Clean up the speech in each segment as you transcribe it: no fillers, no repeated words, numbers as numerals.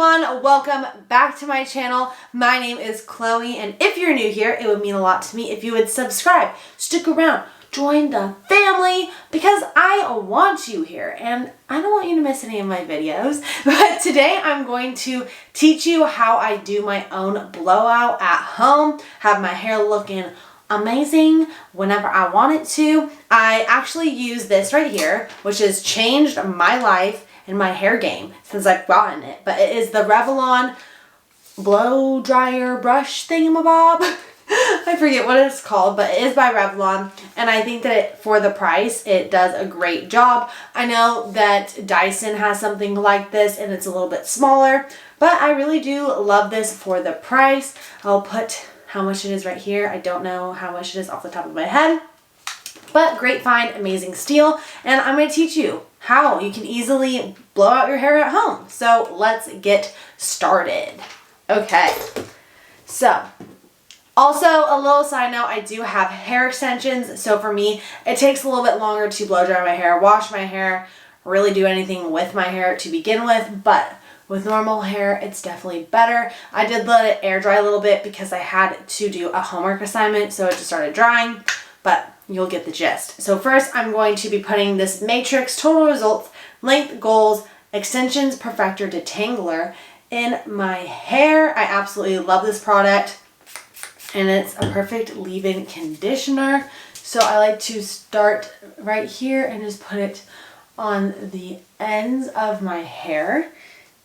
everyone, welcome back to my channel. My name is Chloe, and if you're new here, it would mean a lot to me if you would subscribe, stick around, join the family, because I want you here and I don't want you to miss any of my videos. But today I'm going to teach you how I do my own blowout at home, have my hair looking amazing whenever I want it to. I actually use this right here, which has changed my life and my hair game since I've gotten it. But it is the Revlon blow dryer brush thingamabob. I forget what it's called, but it is by Revlon, and I think that for the price, it does a great job. I know that Dyson has something like this, and it's a little bit smaller, but I really do love this for the price. I'll put how much it is right here. I don't know how much it is off the top of my head, but great find, amazing steal, and I'm going to teach you how you can easily blow out your hair at home. So let's get started. Okay, so also a little side note, I do have hair extensions, so for me it takes a little bit longer to blow dry my hair, wash my hair, really do anything with my hair to begin with, but with normal hair it's definitely better. I did let it air dry a little bit because I had to do a homework assignment, so it just started drying, but you'll get the gist. So first I'm going to be putting this Matrix Total Results Length Goals Extensions Perfector Detangler in my hair. I absolutely love this product, and it's a perfect leave-in conditioner. So I like to start right here and just put it on the ends of my hair.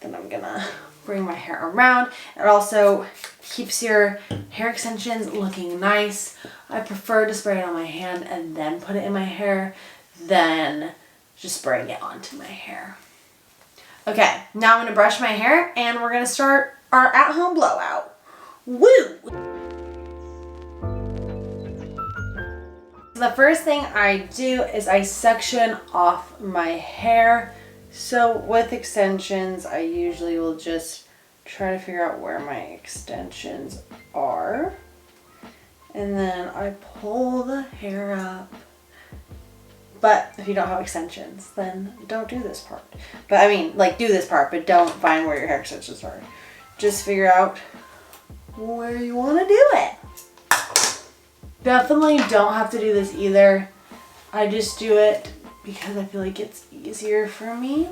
Then I'm gonna bring my hair around. It also keeps your hair extensions looking nice. I prefer to spray it on my hand and then put it in my hair than just spraying it onto my hair. Okay, now I'm gonna brush my hair and we're gonna start our at-home blowout. Woo! The first thing I do is I section off my hair. So with extensions, I usually will just try to figure out where my extensions are. And then I pull the hair up. But if you don't have extensions, then don't do this part. But I mean, like, do this part, but don't find where your hair extensions are. Just figure out where you want to do it. Definitely don't have to do this either. I just do it because I feel like it's easier for me.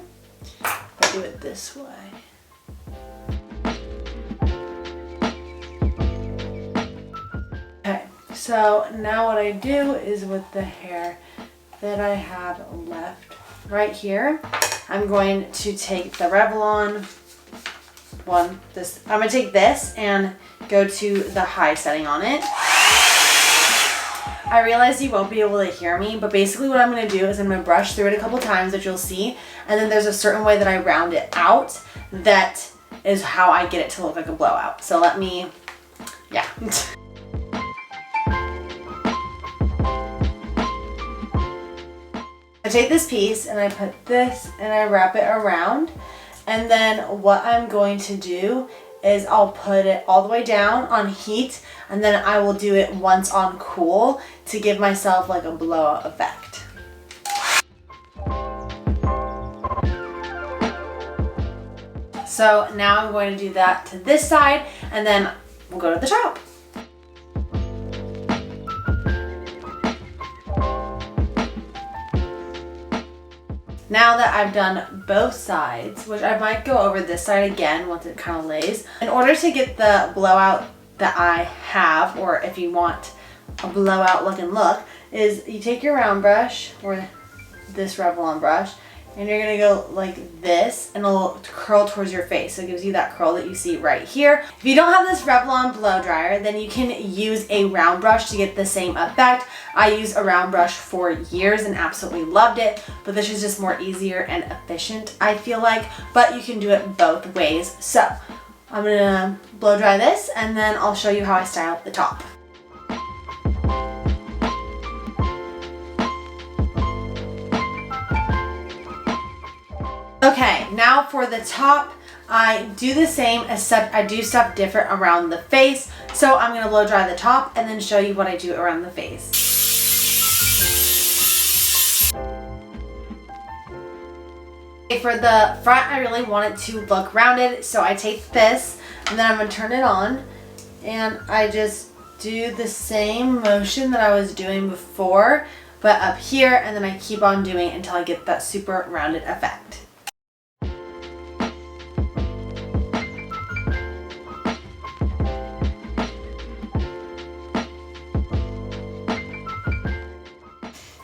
I do it this way. Okay, so now what I do is with the hair that I have left right here, I'm going to take the Revlon one. I'm going to take this and go to the high setting on it. I realize you won't be able to hear me, but basically what I'm going to do is I'm going to brush through it a couple times, that you'll see, and then there's a certain way that I round it out that is how I get it to look like a blowout. So let me, yeah. I take this piece and I put this and I wrap it around, and then what I'm going to do is I'll put it all the way down on heat, and then I will do it once on cool to give myself like a blowout effect. So now I'm going to do that to this side, and then we'll go to the top. Now that I've done both sides, which I might go over this side again once it kind of lays, in order to get the blowout that I have, or if you want a blowout looking look, is you take your round brush, or this Revlon brush, and you're gonna go like this, and it'll curl towards your face. So it gives you that curl that you see right here. If you don't have this Revlon blow dryer, then you can use a round brush to get the same effect. I used a round brush for years and absolutely loved it, but this is just more easier and efficient, I feel like, but you can do it both ways. So I'm gonna blow dry this, and then I'll show you how I style the top. Okay, now for the top, I do the same, except I do stuff different around the face. So I'm gonna blow dry the top and then show you what I do around the face. For the front, I really want it to look rounded, so I take this and then I'm gonna turn it on and I just do the same motion that I was doing before, but up here, and then I keep on doing it until I get that super rounded effect.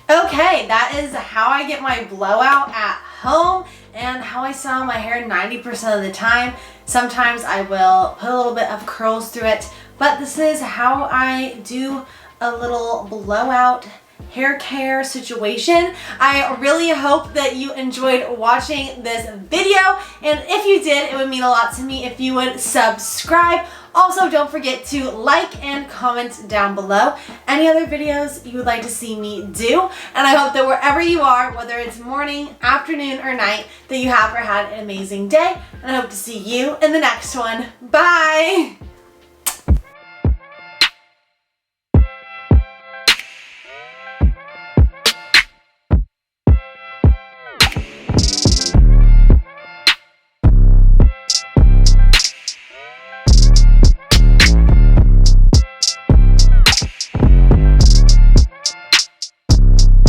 Okay, that is how I get my blowout at home and how I style my hair 90% of the time. Sometimes I will put a little bit of curls through it, but this is how I do a little blowout hair care situation. I really hope that you enjoyed watching this video, and if you did, it would mean a lot to me if you would subscribe. Also, don't forget to like and comment down below any other videos you would like to see me do. And I hope that wherever you are, whether it's morning, afternoon, or night, that you have or had an amazing day. And I hope to see you in the next one. Bye!